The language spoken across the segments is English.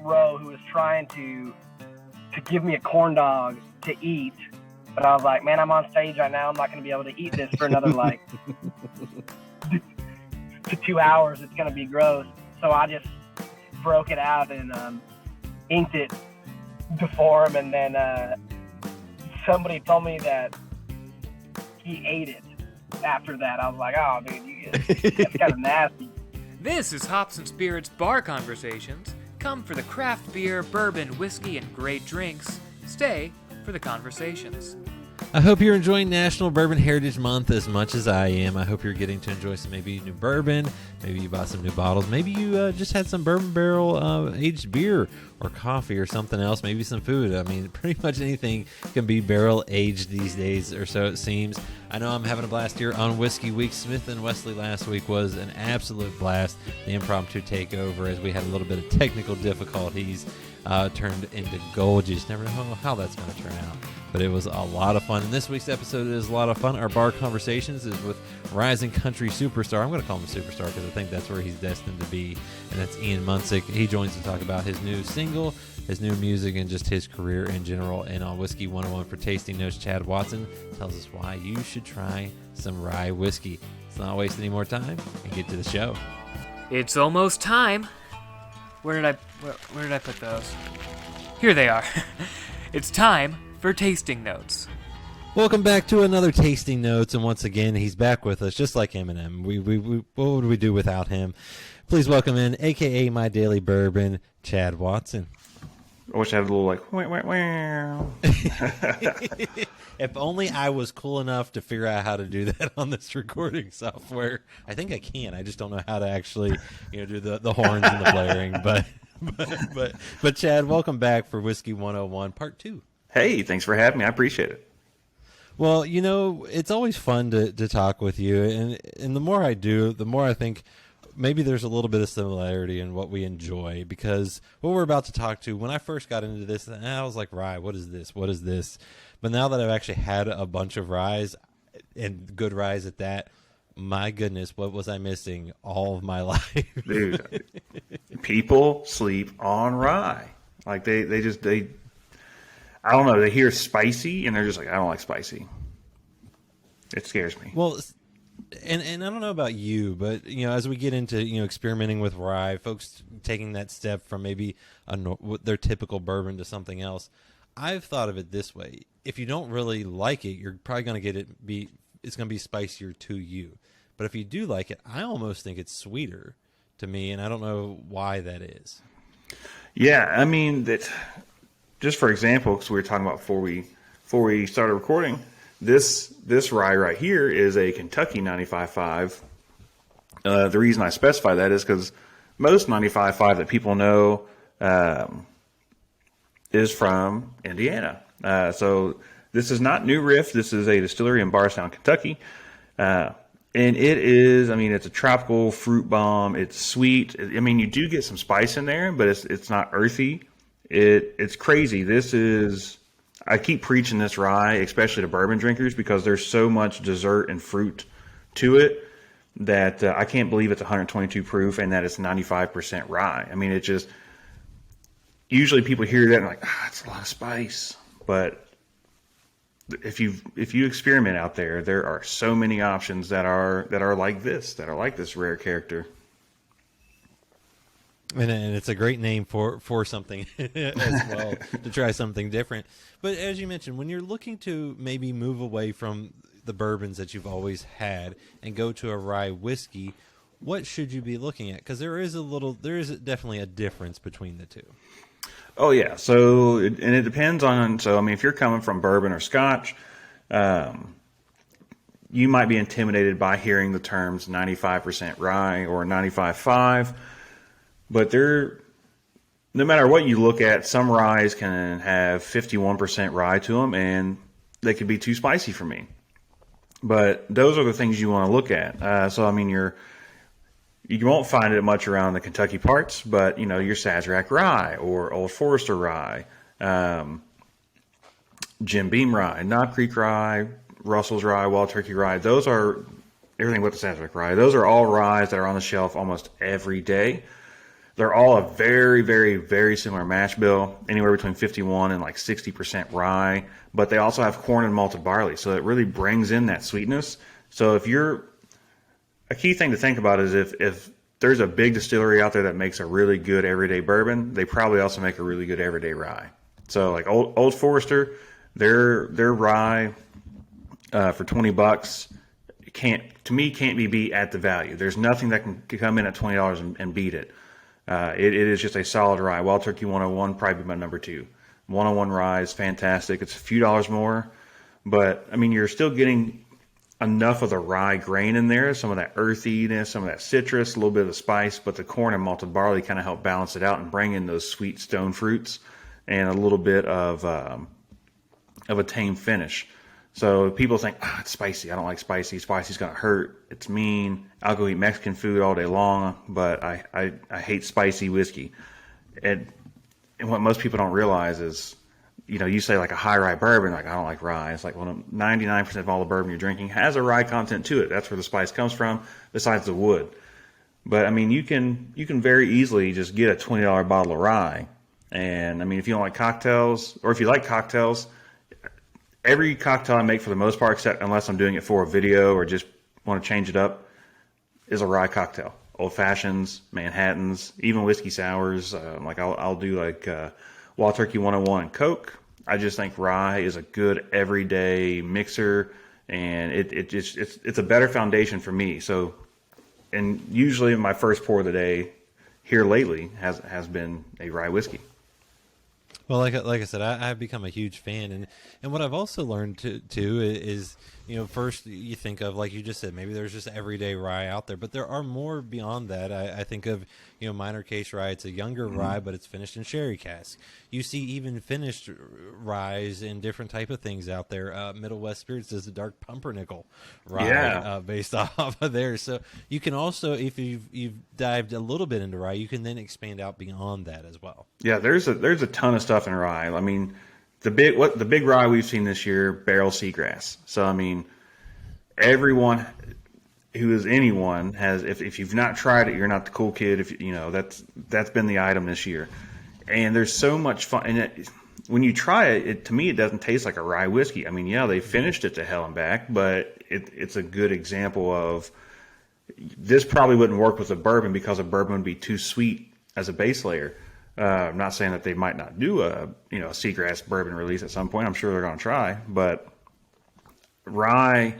row who was trying to give me a corn dog to eat. But I was like, man, I'm on stage right now. I'm not going to be able to eat this for another, 2 hours. It's going to be gross. So I just broke it out and inked it before him. And then somebody told me that he ate it after that. I was like, oh, dude, that's kind of nasty. This is Hops and Spirits Bar Conversations. Come for the craft beer, bourbon, whiskey, and great drinks. Stay for the conversations. I hope you're enjoying National Bourbon Heritage Month as much as I am. I hope you're getting to enjoy some maybe new bourbon. Maybe you bought some new bottles. Maybe you just had some bourbon barrel aged beer or coffee or something else. Maybe some food. I mean, pretty much anything can be barrel aged these days, or so it seems. I know I'm having a blast here on Whiskey Week. Smith and Wesley last week was an absolute blast. The impromptu takeover, as we had a little bit of technical difficulties, turned into gold. You just never know how that's going to turn out. But it was a lot of fun. And this week's episode is a lot of fun. Our bar conversations is with rising country superstar. I'm going to call him a superstar because I think that's where he's destined to be. And that's Ian Munsick. He joins to talk about his new single, his new music, and just his career in general. And on Whiskey 101 for Tasting Notes, Chad Watson tells us why you should try some rye whiskey. Let's not waste any more time and get to the show. It's almost time. Where did I put those? Here they are. It's time for Tasting Notes. Welcome back to another Tasting Notes, and once again, he's back with us, just like Eminem. We what would we do without him? Please welcome in, a.k.a. My Daily Bourbon, Chad Watson. I wish I had a little, like, wah. If only I was cool enough to figure out how to do that on this recording software. I think I can. I just don't know how to actually, do the horns and the blaring. But Chad, welcome back for Whiskey 101, Part 2. Hey, thanks for having me. I appreciate it. Well, it's always fun to talk with you, and the more I do, the more I think maybe there's a little bit of similarity in what we enjoy, because what we're about to talk to, when I first got into this, I was like, rye, what is this? What is this? But now that I've actually had a bunch of ryes, and good ryes at that, my goodness, what was I missing all of my life? Dude, people sleep on rye. Like, they I don't know, they hear spicy, and they're just like, I don't like spicy. It scares me. Well, and I don't know about you, but, as we get into, experimenting with rye, folks taking that step from maybe their typical bourbon to something else, I've thought of it this way. If you don't really like it, you're probably going to it's going to be spicier to you. But if you do like it, I almost think it's sweeter to me, and I don't know why that is. Yeah, I mean, just for example, because we were talking about before we started recording, this rye right here is a Kentucky 95.5. The reason I specify that is because most 95.5 that people know is from Indiana. So this is not New Riff. This is a distillery in Bardstown, Kentucky. And it is, it's a tropical fruit bomb. It's sweet. You do get some spice in there, but it's not earthy. It's crazy. I keep preaching this rye, especially to bourbon drinkers, because there's so much dessert and fruit to it that I can't believe it's 122 proof and that it's 95% rye. It just, usually people hear that and like, it's a lot of spice. But if you experiment out there, there are so many options that are like this rare character. And it's a great name for something as well, to try something different. But as you mentioned, when you're looking to maybe move away from the bourbons that you've always had and go to a rye whiskey, what should you be looking at? Because there is definitely a difference between the two. Oh yeah. So it depends on. So if you're coming from bourbon or Scotch, you might be intimidated by hearing the terms 95% rye or 95.5. But no matter what you look at, some ryes can have 51% rye to them, and they could be too spicy for me. But those are the things you want to look at. You won't find it much around the Kentucky parts, but your Sazerac rye or Old Forester rye, Jim Beam rye, Knob Creek rye, Russell's rye, Wild Turkey rye. Those are everything but the Sazerac rye. Those are all ryes that are on the shelf almost every day. They're all a very, very, very similar mash bill, anywhere between 51 and like 60% rye, but they also have corn and malted barley, so it really brings in that sweetness. So a key thing to think about is if there's a big distillery out there that makes a really good everyday bourbon, they probably also make a really good everyday rye. So like Old Forester, their rye for $20 can't be beat at the value. There's nothing that can come in at $20 and beat it. It is just a solid rye. Wild Turkey 101 probably my number 2. 101 rye is fantastic. It's a few dollars more, but I mean you're still getting enough of the rye grain in there, some of that earthiness, some of that citrus, a little bit of the spice, but the corn and malted barley kind of help balance it out and bring in those sweet stone fruits and a little bit of a tame finish. So people think, it's spicy. I don't like spicy. Spicy's going to hurt. It's mean. I'll go eat Mexican food all day long, but I hate spicy whiskey. And what most people don't realize is, you say like a high rye bourbon, like I don't like rye. It's like 99% of all the bourbon you're drinking has a rye content to it. That's where the spice comes from, besides the wood. But I mean, you can very easily just get a $20 bottle of rye. And I mean, if you don't like cocktails, or if you like cocktails, every cocktail I make for the most part, except unless I'm doing it for a video or just want to change it up, is a rye cocktail. Old fashions, Manhattans, even whiskey sours. Like I'll do like Wild Turkey 101 and Coke. I just think rye is a good everyday mixer, and it's a better foundation for me. So, and usually my first pour of the day here lately has been a rye whiskey. Well, like I said, I've become a huge fan, and what I've also learned too is, first you think of, like you just said, maybe there's just everyday rye out there, but there are more beyond that. I think of, Minor Case Rye. It's a younger rye, but it's finished in sherry cask. You see even finished ryes and different type of things out there. Middle West Spirits does a dark pumpernickel rye based off of there. So you can also, if you've dived a little bit into rye, you can then expand out beyond that as well. Yeah, there's a ton of stuff in rye. I mean, the big rye we've seen this year, barrel seagrass. So I mean, everyone who is anyone has, if you've not tried it, you're not the cool kid. If that's been the item this year, and there's so much fun. And when you try it, to me, it doesn't taste like a rye whiskey. I mean, yeah, they finished it to hell and back, but it's a good example of this probably wouldn't work with a bourbon because a bourbon would be too sweet as a base layer. I'm not saying that they might not do a seagrass bourbon release at some point. I'm sure they're going to try, but rye,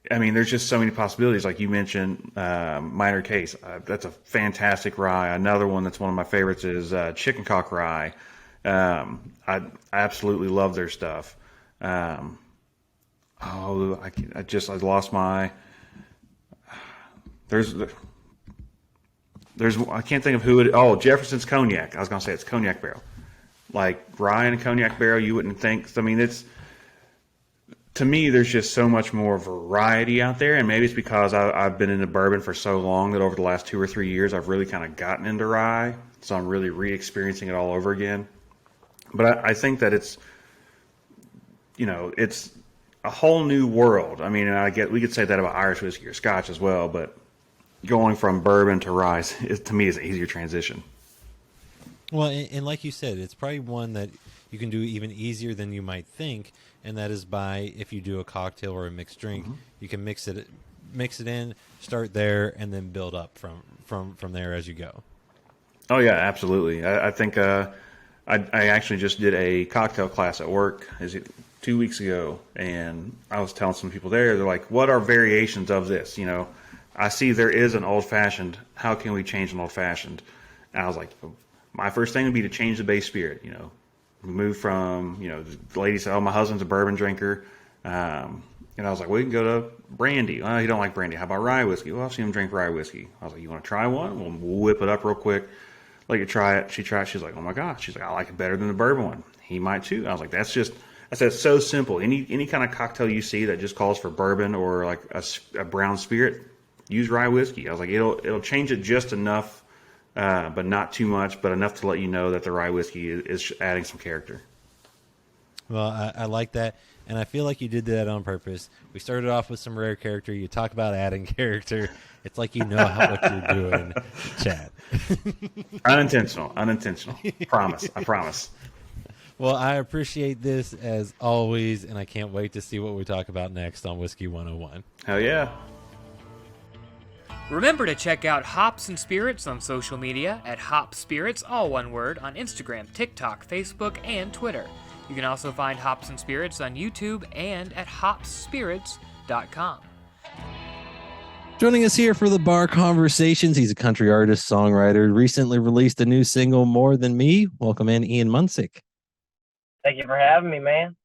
I mean, there's just so many possibilities. Like you mentioned, Minor Case. That's a fantastic rye. Another one that's one of my favorites is Chicken Cock Rye. I absolutely love their stuff. I lost my. There's I can't think of who it. Oh, Jefferson's Cognac. I was gonna say it's Cognac barrel. Like rye and a Cognac barrel, you wouldn't think. I mean, to me, there's just so much more variety out there, and maybe it's because I've been into bourbon for so long that over the last 2 or 3 years, I've really kind of gotten into rye, so I'm really re-experiencing it all over again. But I think that it's a whole new world. I mean, we could say that about Irish whiskey or Scotch as well, but going from bourbon to rye to me is an easier transition. Well, and like you said, it's probably one that you can do even easier than you might think, and that is by, if you do a cocktail or a mixed drink, you can mix it in, start there, and then build up from there as you go. Oh yeah, absolutely. I think I actually just did a cocktail class at work 2 weeks ago, and I was telling some people there, they're like, what are variations of this? I see there is an old fashioned. How can we change an old fashioned? And I was like, my first thing would be to change the base spirit. Move from, the lady said, oh, my husband's a bourbon drinker. And I was like, well, you can go to brandy. Oh, you don't like brandy. How about rye whiskey? Well, I've seen him drink rye whiskey. I was like, you want to try one? We'll whip it up real quick. Let you try it. She tried it. She's like, oh my gosh. She's like, I like it better than the bourbon one. He might too. I was like, I said, it's so simple. Any kind of cocktail you see that just calls for bourbon or like a brown spirit, use rye whiskey. I was like, it'll change it just enough, but not too much, but enough to let you know that the rye whiskey is adding some character. Well, I like that, and I feel like you did that on purpose. We started off with some rare character. You talk about adding character. It's like you know what you're doing, Chad. Unintentional. Promise. I promise. Well, I appreciate this as always, and I can't wait to see what we talk about next on Whiskey 101. Hell yeah. Remember to check out Hops and Spirits on social media at Hop Spirits, all one word, on Instagram, TikTok, Facebook, and Twitter. You can also find Hops and Spirits on YouTube and at hopspirits.com. Joining us here for the Bar Conversations, he's a country artist, songwriter, recently released a new single, More Than Me. Welcome in, Ian Munsick. Thank you for having me, man.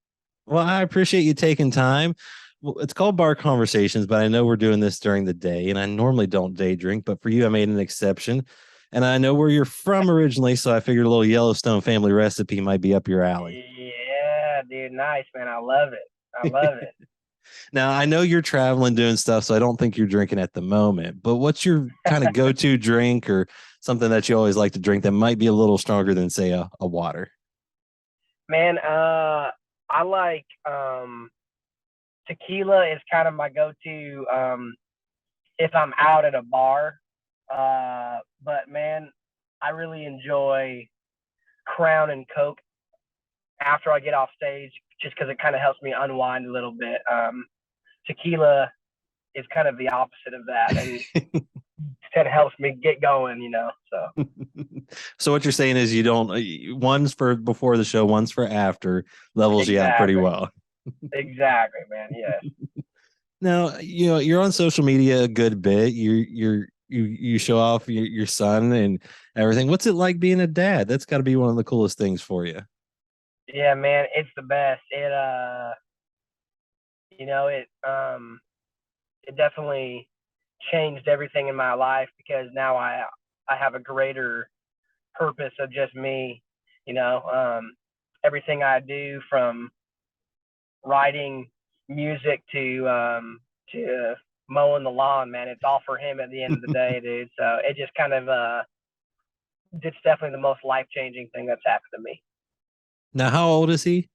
Well, I appreciate you taking time. Well, it's called Bar Conversations, but I know we're doing this during the day, and I normally don't day drink, but for you, I made an exception. And I know where you're from originally, so I figured a little Yellowstone family recipe might be up your alley. Yeah, dude, nice, man. I love it. Now, I know you're traveling doing stuff, so I don't think you're drinking at the moment, but what's your kind of go-to drink or something that you always like to drink that might be a little stronger than, say, a water? Man, I like tequila is kind of my go-to if I'm out at a bar. But man, I really enjoy Crown and Coke after I get off stage, just because it kind of helps me unwind a little bit. Tequila is kind of the opposite of that, and it helps me get going, you know. So what you're saying is you don't, one's for before the show, one's for after, levels you out pretty well. Exactly, man. Yeah. Now, you know, you're on social media a good bit. You show off your son and everything. What's it like being a dad? That's got to be one of the coolest things for you. Yeah, man, it's the best. It definitely changed everything in my life, because now I have a greater purpose of just me, you know. Everything I do, from writing music to mowing the lawn, man, it's all for him at the end of the day, dude. So it just kind of it's definitely the most life-changing thing that's happened to me. Now, how old is he?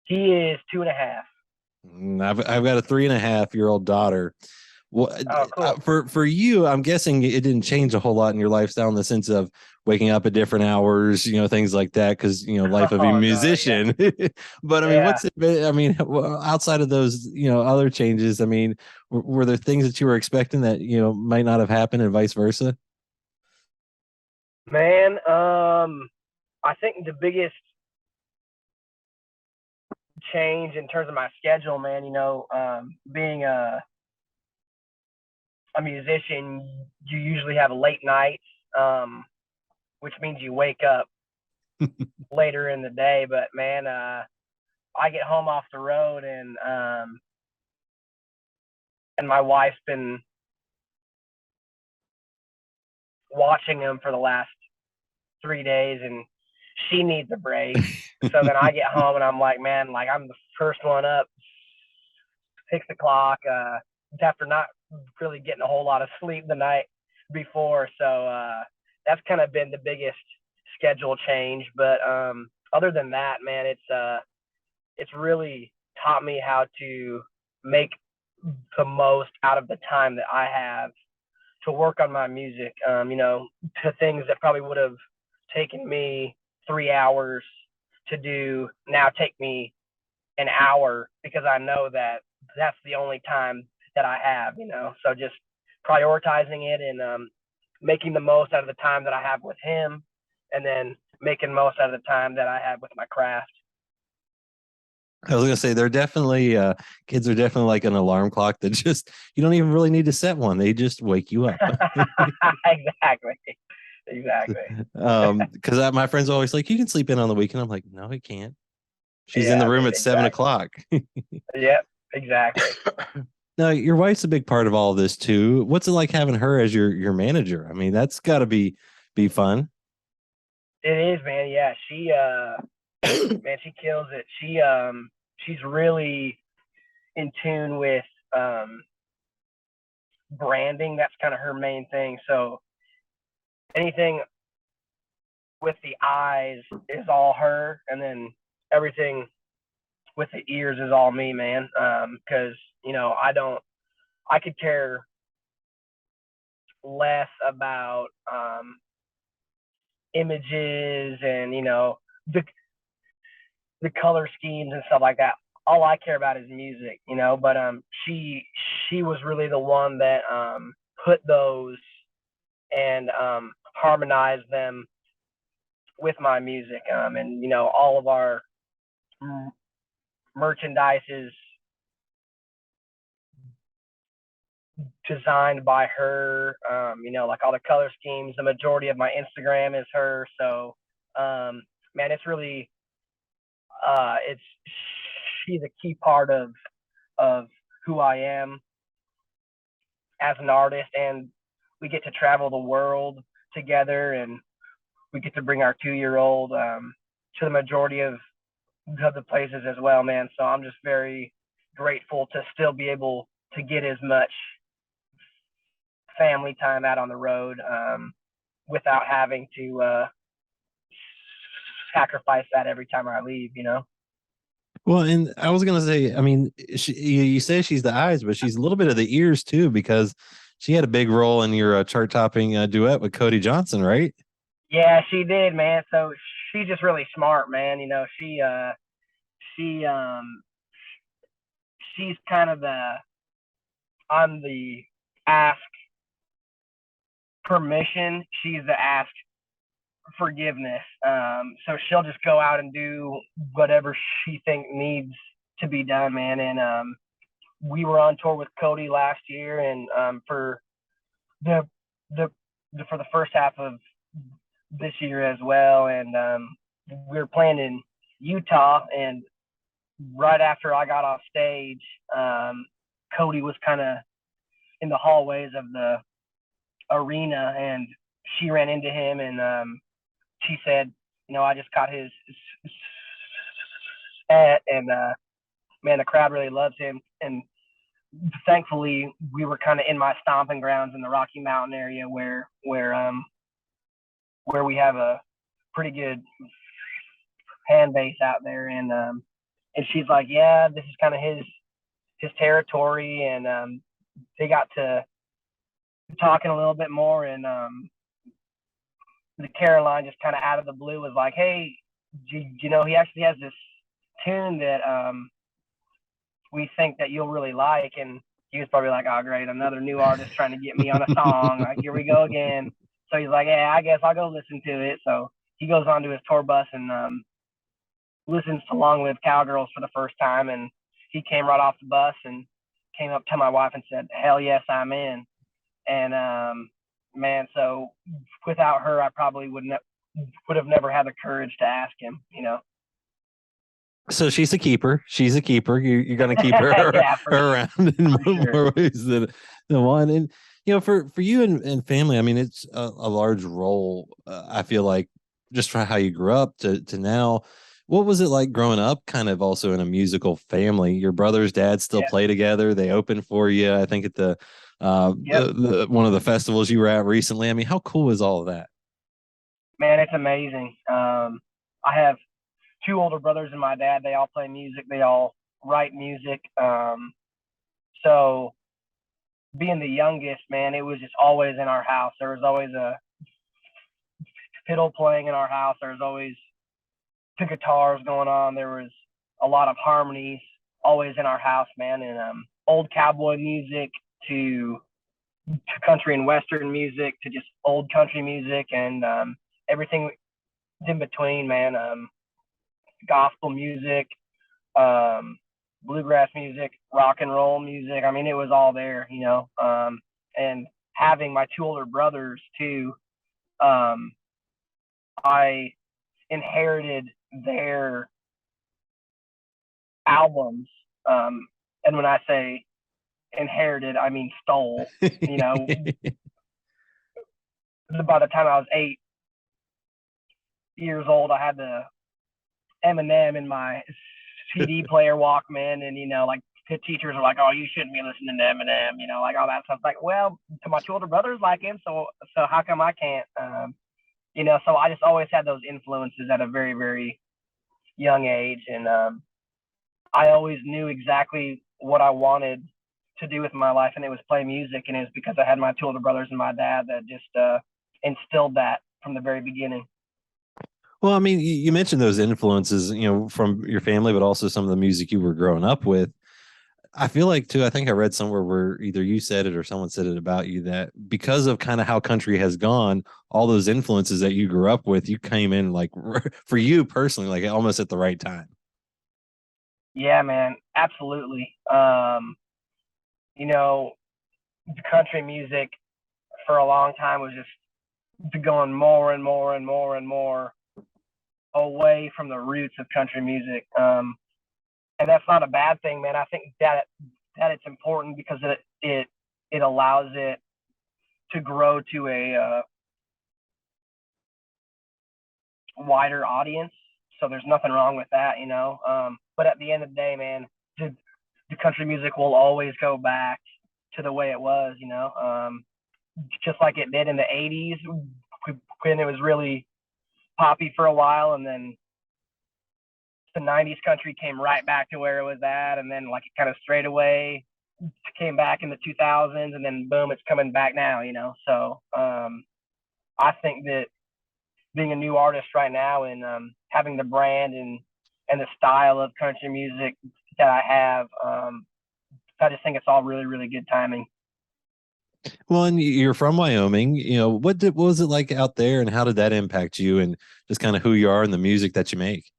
He is 2.5. I've got a 3.5-year-old daughter. Well, oh, cool. For you, I'm guessing it didn't change a whole lot in your lifestyle in the sense of waking up at different hours, you know, things like that, because, you know, life of a musician. No, yeah. But I mean, what's it been? I mean, outside of those, you know, other changes, I mean, were there things that you were expecting that, you know, might not have happened and vice versa? Man, I think the biggest change in terms of my schedule, man, you know, being a musician, you usually have a late night, which means you wake up later in the day. But man, I get home off the road, and my wife's been watching him for the last 3 days, and she needs a break. So then I get home and I'm like, man, like I'm the first one up, 6 o'clock, after not really getting a whole lot of sleep the night before. So that's kind of been the biggest schedule change. But other than that, man, it's really taught me how to make the most out of the time that I have to work on my music, you know, to things that probably would have taken me 3 hours to do now take me an hour, because I know that that's the only time that I have, you know. So just prioritizing it and making the most out of the time that I have with him, and then making most out of the time that I have with my craft. I was gonna say they're definitely kids are definitely like an alarm clock that just, you don't even really need to set one. They just wake you up. Exactly. Because my friends are always like, you can sleep in on the weekend. I'm like, no, I can't. She's in the room at 7 o'clock. Yep, exactly. Now, your wife's a big part of all of this too. What's it like having her as your manager? I mean, that's got to be fun. It is, man. Yeah, she man, she kills it. She's really in tune with branding. That's kind of her main thing. So anything with the eyes is all her, and then everything with the ears is all me, man. Because I could care less about images and the color schemes and stuff like that. All I care about is music, But she was really the one that put those and harmonized them with my music. And all of our merchandise is designed by her. Like all the color schemes. The majority of my Instagram is her. So, man, it's really she's a key part of who I am as an artist, and we get to travel the world together, and we get to bring our 2-year-old to the majority of the places as well, man. So I'm just very grateful to still be able to get as much family time out on the road without having to sacrifice that every time I leave, Well, and I was gonna say, I mean, you say she's the eyes, but she's a little bit of the ears too, because she had a big role in your chart-topping duet with Cody Johnson, right? Yeah, she did, man. So she's just really smart, man. She's kind of I'm the ask permission. She's the ask forgiveness. So she'll just go out and do whatever she thinks needs to be done, man. And we were on tour with Cody last year, and for the first half of this year as well. And we were playing in Utah, and right after I got off stage, Cody was kind of in the hallways of the arena, and she ran into him, and she said, I just caught his set, and man, the crowd really loves him. And thankfully, we were kind of in my stomping grounds in the Rocky Mountain area, where we have a pretty good fan base out there. And she's like, yeah, this is kind of his territory. And they got to talking a little bit more, and the Caroline just kind of out of the blue was like, hey, he actually has this tune that we think that you'll really like. And he was probably like, oh, great, another new artist trying to get me on a song. Like, here we go again. So he's like, yeah, I guess I'll go listen to it. So he goes onto his tour bus and listens to Long Live Cowgirls for the first time. And he came right off the bus and came up to my wife and said, hell yes, I'm in. And man, so without her, I probably would have never had the courage to ask him, So she's a keeper. She's a keeper. You're going to keep her, yeah, her around in more sure. ways than one. And for you and family, I mean, it's a large role. I feel like just for how you grew up to now. What was it like growing up? Kind of also in a musical family. Your brothers, dads still play together. They open for you, I think, at the one of the festivals you were at recently. I mean, how cool is all of that? Man, it's amazing. I have 2 older brothers and my dad. They all play music. They all write music. So being the youngest, man, it was just always in our house. There was always a fiddle playing in our house. There was always the guitars going on. There was a lot of harmonies always in our house, man. And old cowboy music to country and western music to just old country music, and everything in between, man. Gospel music, bluegrass music, rock and roll music. I mean, it was all there, and having my 2 older brothers too, I inherited their albums. And when I say inherited, I mean stole. By the time I was 8 years old, I had the Eminem in my CD player Walkman, and like the teachers are like, "Oh, you shouldn't be listening to Eminem," like all that stuff. Like, well, to my 2 older brothers like him, so how come I can't? So I just always had those influences at a very, very young age, and I always knew exactly what I wanted to do with my life, and it was play music. And it was because I had my two older brothers and my dad that just instilled that from the very beginning. Well, I mean, you mentioned those influences, from your family, but also some of the music you were growing up with. I feel like too, I think I read somewhere where either you said it or someone said it about you, that because of kind of how country has gone, all those influences that you grew up with, you came in like for you personally, like almost at the right time. Yeah, man, absolutely. The country music for a long time was just going more and more and more and more away from the roots of country music. And that's not a bad thing, man. I think that it's important because it allows it to grow to a wider audience. So there's nothing wrong with that, But at the end of the day, man, the country music will always go back to the way it was, just like it did in the 80s when it was really poppy for a while, and then the 90s country came right back to where it was at, and then like it kind of strayed away, came back in the 2000s, and then boom, it's coming back now, So I think that being a new artist right now and having the brand and the style of country music that I have, I just think it's all really, really good timing. Well, and you're from Wyoming, what was it like out there, and how did that impact you and just kind of who you are and the music that you make?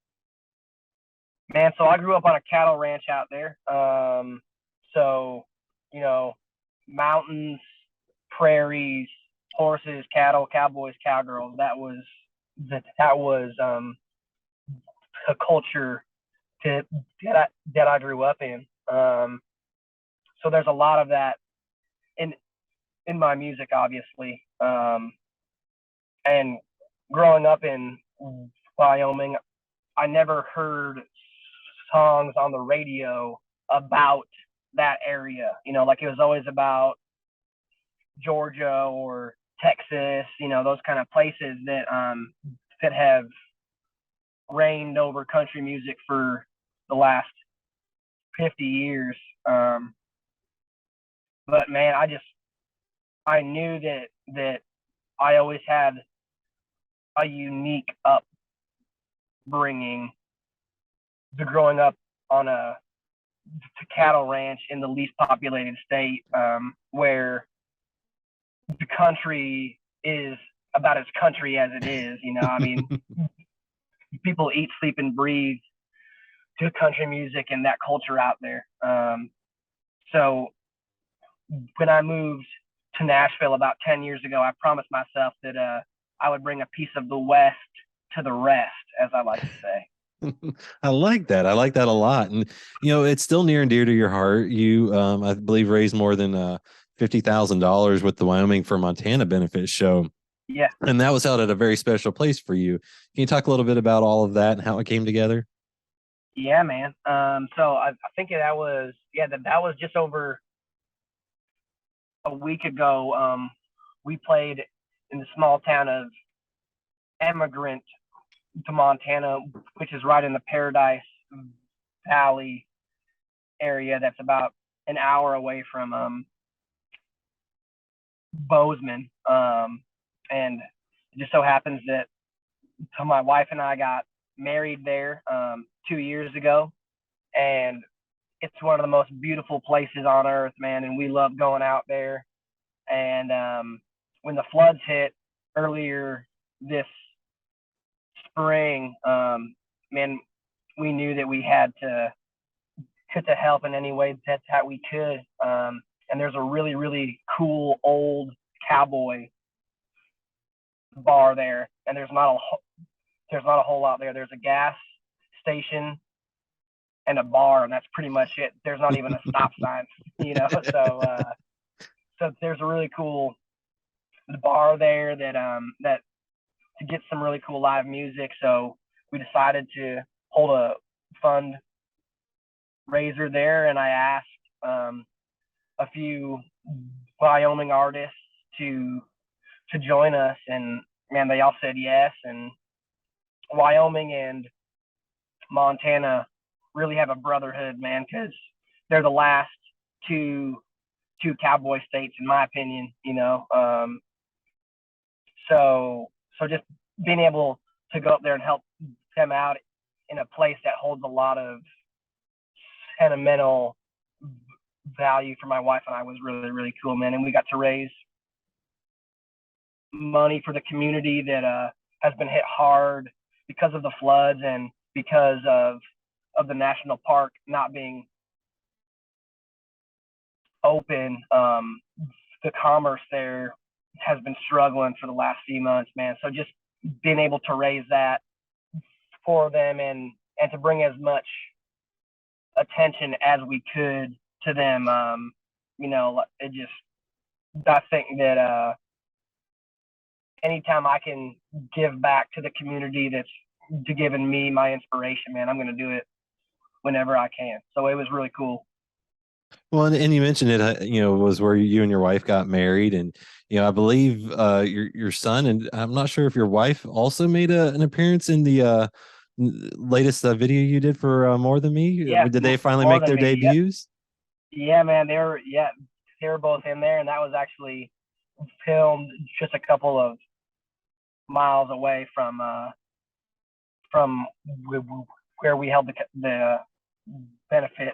Man, so I grew up on a cattle ranch out there. So, mountains, prairies, horses, cattle, cowboys, cowgirls. That was a culture that I grew up in. So there's a lot of that in my music, obviously. And growing up in Wyoming, I never heard songs on the radio about that area. Like it was always about Georgia or Texas, those kind of places that have reigned over country music for the last 50 years. But man, I knew that I always had a unique upbringing, growing up on a cattle ranch in the least populated state, where the country is about as country as it is. I mean, people eat, sleep, and breathe to country music and that culture out there. So when I moved to Nashville about 10 years ago, I promised myself that I would bring a piece of the West to the rest, as I like to say. I like that. I like that a lot. And, it's still near and dear to your heart. You, I believe, raised more than $50,000 with the Wyoming for Montana benefit show. Yeah. And that was held at a very special place for you. Can you talk a little bit about all of that and how it came together? Yeah, man. So I think that was just over a week ago. We played in the small town of Emigrant to Montana, which is right in the Paradise Valley area. That's about an hour away from Bozeman. And it just so happens that my wife and I got married there 2 years ago, and it's one of the most beautiful places on earth, man. And we love going out there. And when the floods hit earlier this spring, man, we knew that we had to help in any way that we could. And there's a really, really cool old cowboy bar there, and there's not a whole lot there. There's a gas station and a bar, and that's pretty much it. There's not even a stop sign, So there's a really cool bar there that to get some really cool live music. So we decided to hold a fundraiser there, and I asked a few Wyoming artists to join us, and man, they all said yes. And Wyoming and Montana really have a brotherhood, man, because they're the last two cowboy states, in my opinion. So just being able to go up there and help them out in a place that holds a lot of sentimental value for my wife and I was really, really cool, man. And we got to raise money for the community that has been hit hard because of the floods and because of the national park not being open. The commerce there has been struggling for the last few months, man. So just being able to raise that for them and to bring as much attention as we could to them, it just, I think that anytime I can give back to the community that's given me my inspiration, man, I'm going to do it whenever I can. So it was really cool. Well, and you mentioned it, was where you and your wife got married, and I believe your son, and I'm not sure if your wife also made an appearance in the latest video you did for More Than Me. Yeah, did they finally More make their Than Me, debuts? Yep. Yeah, man, they were both in there, and that was actually filmed just a couple of miles away from where we held the benefit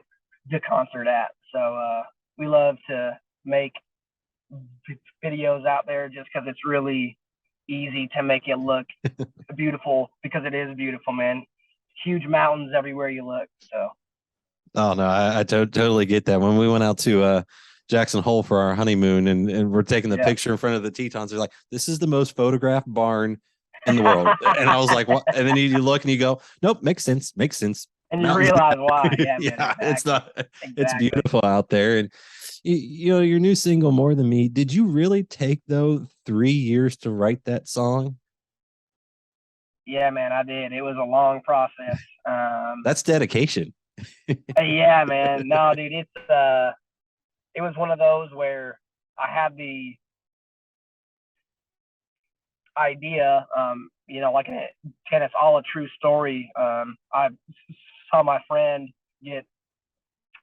concert at. So we love to make videos out there just because it's really easy to make it look beautiful, because it is beautiful, man. Huge mountains everywhere you look. So. Oh no, I totally get that. When we went out to Jackson Hole for our honeymoon, and we're taking the picture in front of the Tetons, they're like, "This is the most photographed barn in the world." And I was like, "What?" And then you look and you go, "Nope, makes sense. And you realize why. Yeah, yeah, man, exactly. It's not. Exactly. It's beautiful out there. And your new single, More Than Me. Did you really take 3 years to write that song? Yeah, man, I did. It was a long process. That's dedication. Yeah, man. No, dude, it was one of those where I had the idea, like and it's all a true story. I saw my friend get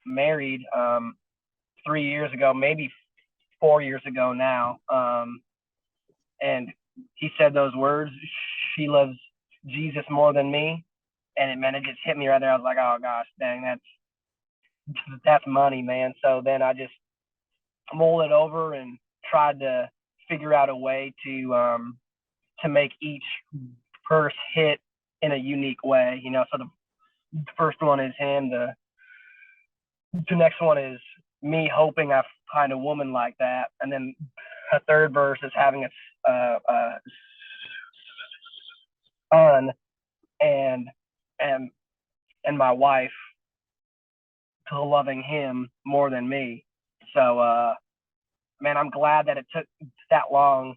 married 3 years ago, maybe 4 years ago now. And he said those words, "She loves Jesus more than me." And it just hit me right there. I was like, oh gosh, dang, that's money, man. So then I just mulled it over and tried to figure out a way to make each verse hit in a unique way. So the first one is him. The next one is me hoping I find a woman like that, and then a third verse is having a son and my wife to loving him more than me. So man, I'm glad that it took that long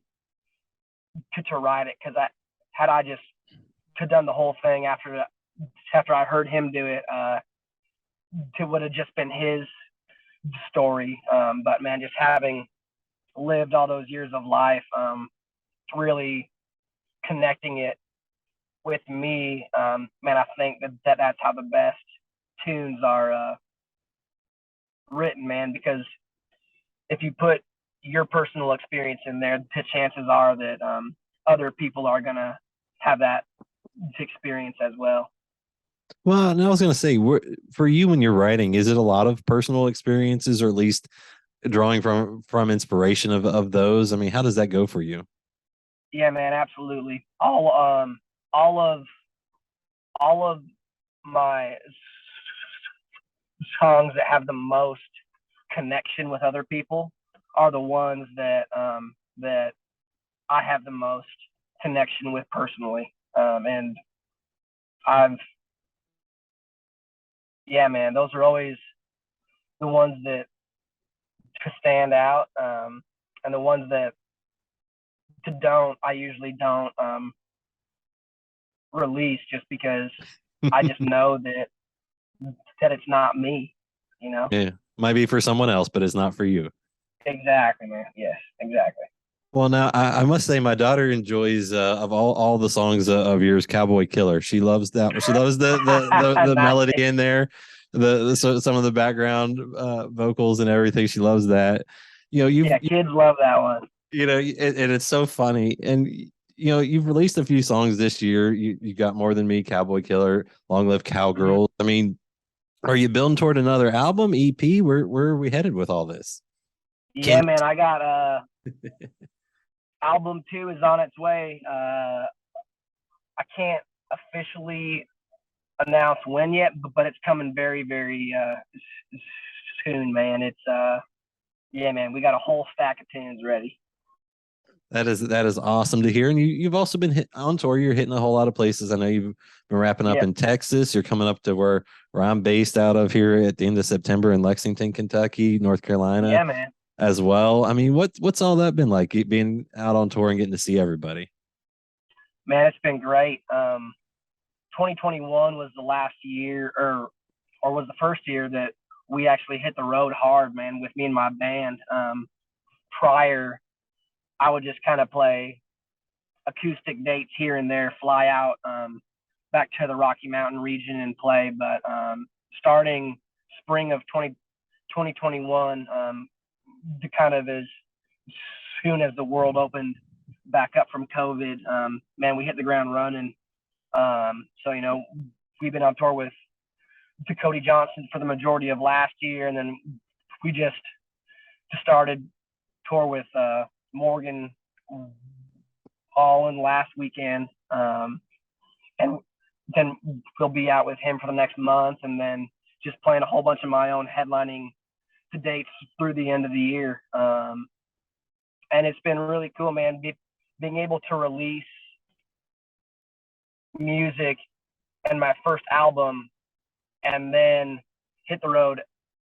to write it, because had I just done the whole thing after I heard him do it, it would have just been his story. But man, just having lived all those years of life, really connecting it with me, man, I think that's how the best tunes are written, man, because if you put your personal experience in there, the chances are that other people are gonna have that experience as well. Well, and I was going to say, for you when you're writing, is it a lot of personal experiences, or at least drawing from inspiration of those? I mean, how does that go for you? Yeah, man, absolutely. All of my songs that have the most connection with other people are the ones that I have the most connection with personally. And yeah, man, those are always the ones that stand out. And the ones that I usually don't release, just because I just know that it's not me, Yeah, might be for someone else, but it's not for you. Exactly, man. Yes, exactly. Well, now I must say my daughter enjoys of all the songs of yours, "Cowboy Killer." She loves that. She loves the Nice. melody in there, so some of the background vocals and everything. She loves that. You know, Yeah, kids love that one. and it's so funny. And you've released a few songs this year. You got More Than Me, Cowboy Killer, Long Live Mhm. Cowgirls. I mean, are you building toward another album, EP? Where are we headed with all this? Yeah, Can man, I got album 2 is on its way. I can't officially announce when yet, but it's coming very, very soon, man. It's yeah, man, we got a whole stack of tunes ready. that is awesome to hear. And you've also been on tour. You're hitting a whole lot of places. I know you've been wrapping up Yeah, in Texas. You're coming up to where I'm based out of here at the end of September in Lexington, Kentucky, North Carolina yeah, man. as well. I mean, what's all that been like? Being out on tour and getting to see everybody. Man, it's been great. 2021 was the last year, or was the first year that we actually hit the road hard, man, with me and my band. Prior, I would just kind of play acoustic dates here and there, fly out back to the Rocky Mountain region and play. But starting spring of 2021, to kind of as soon as the world opened back up from COVID, man, we hit the ground running. So, we've been on tour with Cody Johnson for the majority of last year, and then we just started tour with Morgan Allen last weekend, and then we'll be out with him for the next month, and then just playing a whole bunch of my own headlining to dates through the end of the year. And it's been really cool, man, being able to release music and my first album and then hit the road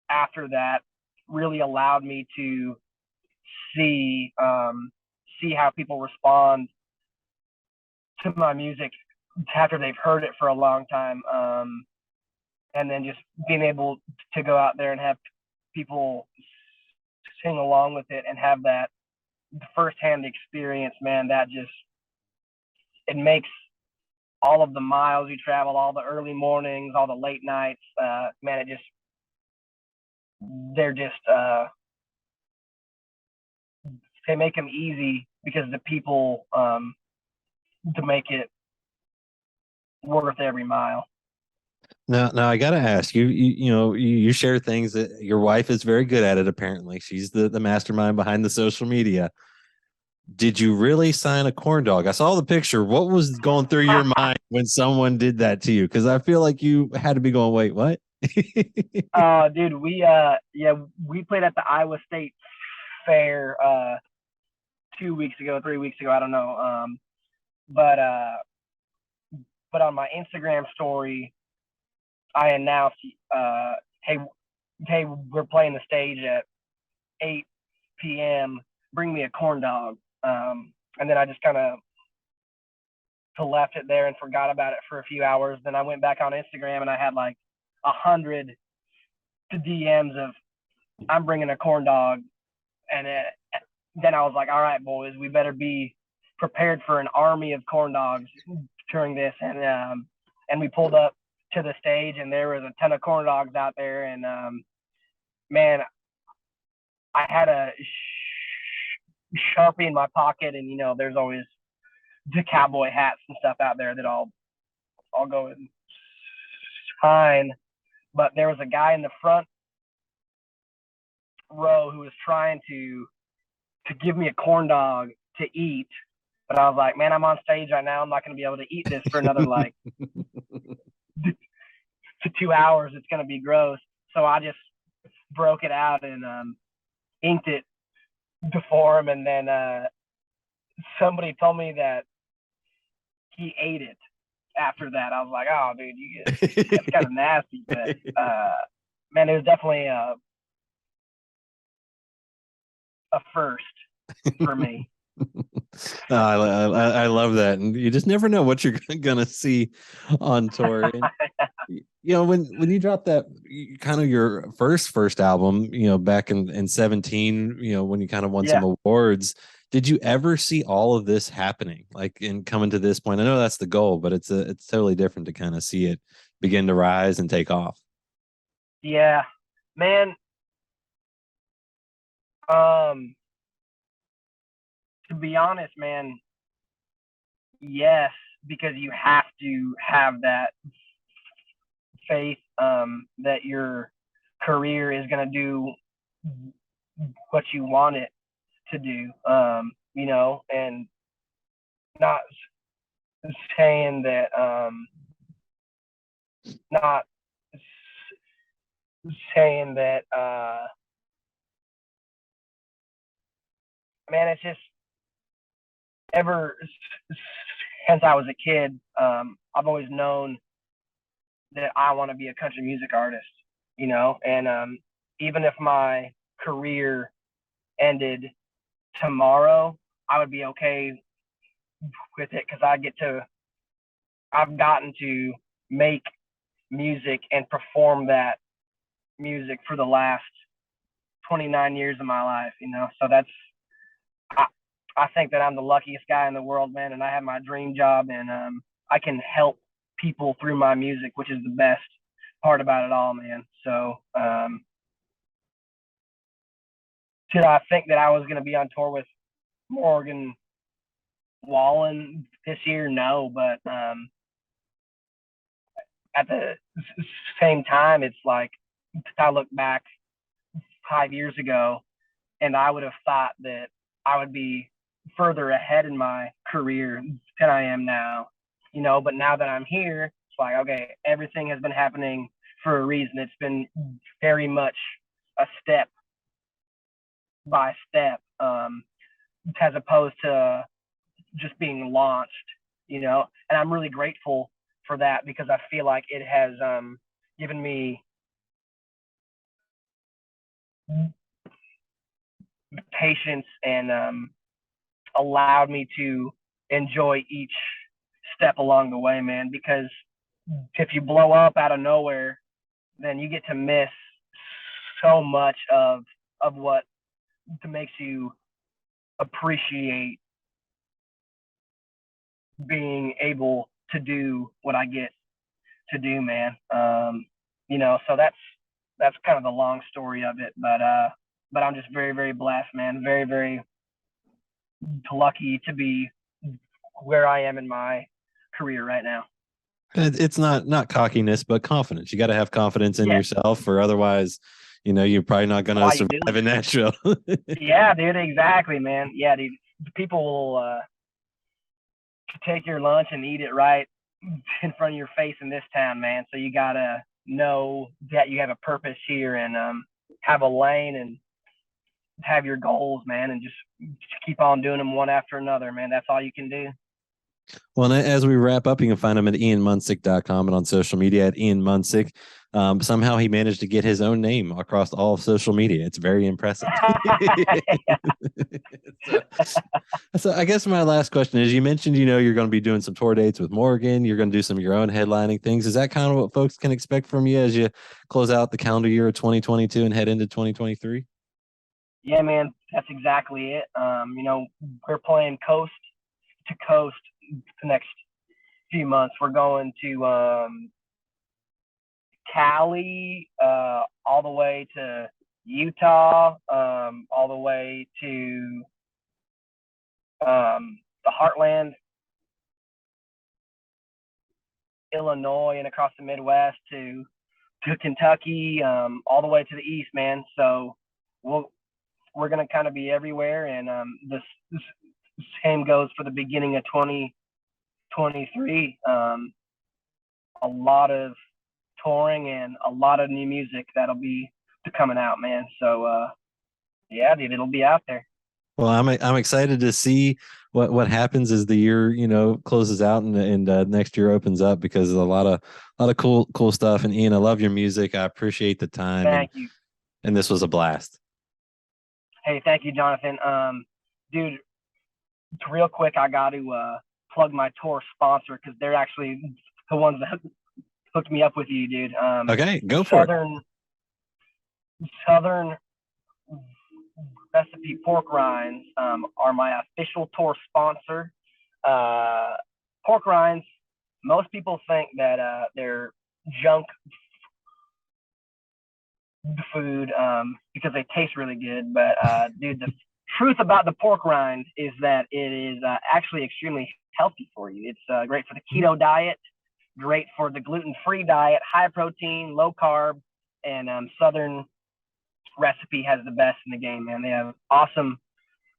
after that really allowed me to see how people respond to my music after they've heard it for a long time, and then just being able to go out there and have people sing along with it and have that firsthand experience, man. That just, it makes all of the miles you travel, all the early mornings, all the late nights, man, they're just they make them easy because the people to make it worth every mile. Now I got to ask you, you share things that your wife is very good at it. Apparently, she's the mastermind behind the social media. Did you really sign a corn dog? I saw the picture. What was going through your mind when someone did that to you? Because I feel like you had to be going, wait, what? Dude, we played at the Iowa State Fair 2 weeks ago, 3 weeks ago, I don't know. But on my Instagram story, I announced, hey, we're playing the stage at 8 p.m. Bring me a corn dog. And then I just kind of left it there and forgot about it for a few hours. Then I went back on Instagram and I had like 100 DMs of I'm bringing a corn dog. And then I was like, all right, boys, we better be prepared for an army of corn dogs during this. And we pulled up to the stage and there was a ton of corn dogs out there. And man, I had a Sharpie in my pocket, and there's always the cowboy hats and stuff out there that I'll go and sign. But there was a guy in the front row who was trying to give me a corn dog to eat, but I was like, man, I'm on stage right now. I'm not going to be able to eat this for another like 2 hours. It's going to be gross. So I just broke it out and inked it before him, and then somebody told me that he ate it after that. I was like, oh, dude, that's kind of nasty. But man, it was definitely a first for me. I love that, and you just never know what you're gonna see on tour. And, when you dropped that kind of your first album, back in 17, when you kind of won some awards, Did you ever see all of this happening, like in coming to this point? I know that's the goal, but it's totally different to kind of see it begin to rise and take off. Yeah, man. To be honest, man, yes, because you have to have that faith that your career is going to do what you want it to do, and not saying that, not saying that, man, it's just ever since I was a kid, I've always known that I want to be a country music artist, and even if my career ended tomorrow, I would be okay with it because I've gotten to make music and perform that music for the last 29 years of my life, so I think that I'm the luckiest guy in the world, man, and I have my dream job, and I can help people through my music, which is the best part about it all, man. So did I think that I was going to be on tour with Morgan Wallen this year? No, but at the same time, it's like I look back 5 years ago, and I would have thought that I would be further ahead in my career than I am now, but now that I'm here, it's like, okay, everything has been happening for a reason. It's been very much a step by step, as opposed to just being launched, and I'm really grateful for that because I feel like it has given me patience and allowed me to enjoy each step along the way, man, because if you blow up out of nowhere, then you get to miss so much of what makes you appreciate being able to do what I get to do, man. So that's kind of the long story of it, but I'm just very, very blessed, man. Very, very lucky to be where I am in my career right now. It's not cockiness, but confidence. You got to have confidence in yourself, or otherwise, you're probably not going to survive in Nashville. Yeah, dude, exactly, man. Yeah, dude, people will take your lunch and eat it right in front of your face in this town, man. So you got to know that you have a purpose here and have a lane and have your goals, man, and just keep on doing them one after another, man. That's all you can do. Well, and as we wrap up, you can find him at ianmunsick.com and on social media at Ian Munsick. Somehow he managed to get his own name across all of social media. It's very impressive. So I guess my last question is, you mentioned, you're going to be doing some tour dates with Morgan. You're going to do some of your own headlining things. Is that kind of what folks can expect from you as you close out the calendar year of 2022 and head into 2023? Yeah, man, that's exactly it. We're playing coast to coast the next few months. We're going to Cali, all the way to Utah, all the way to the Heartland, Illinois, and across the Midwest to Kentucky, all the way to the east, man. So we're going to kind of be everywhere, and this same goes for the beginning of 2023. A lot of touring and a lot of new music that'll be coming out, man. So yeah, dude, it'll be out there. Well, I'm excited to see what happens as the year closes out and next year opens up, because there's a lot of cool stuff. And Ian, I love your music. I appreciate the time. Thank you. And this was a blast. Hey, thank you, Jonathan. Dude, real quick, I got to plug my tour sponsor because they're actually the ones that hooked me up with you, dude. Okay, go for it. Southern Recipe pork rinds are my official tour sponsor. Pork rinds, most people think that they're junk food because they taste really good. But dude, the truth about the pork rind is that it is actually extremely healthy for you. It's great for the keto diet, great for the gluten-free diet, high protein, low carb, and Southern Recipe has the best in the game, man. They have awesome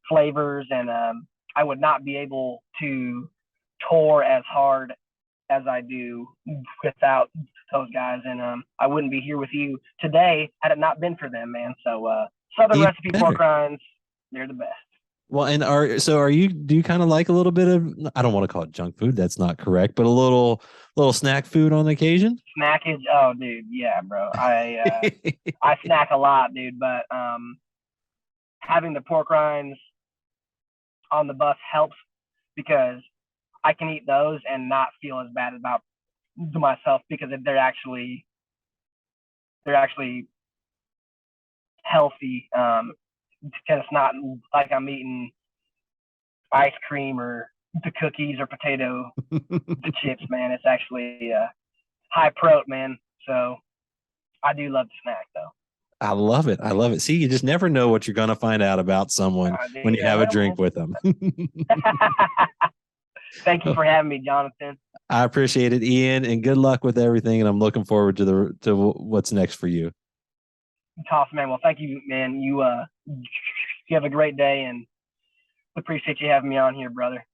flavors, and I would not be able to tour as hard as I do without those guys, and I wouldn't be here with you today had it not been for them, man. So Southern Recipe pork rinds, they're the best. Well, and do you kind of like a little bit of, I don't want to call it junk food, that's not correct, but a little snack food on occasion? Snackage, oh dude, yeah, bro. I snack a lot, dude, but having the pork rinds on the bus helps because I can eat those and not feel as bad about myself because they're actually healthy. Because it's not like I'm eating ice cream or the cookies or potato the chips, man. It's actually high protein, man. So I do love to snack though. I love it. I love it. See, you just never know what you're going to find out about someone when you have a drink with them. Thank you for having me, Jonathan. I appreciate it, Ian, and good luck with everything. And I'm looking forward to what's next for you. Awesome, man. Well, thank you, man. You have a great day, and appreciate you having me on here, brother.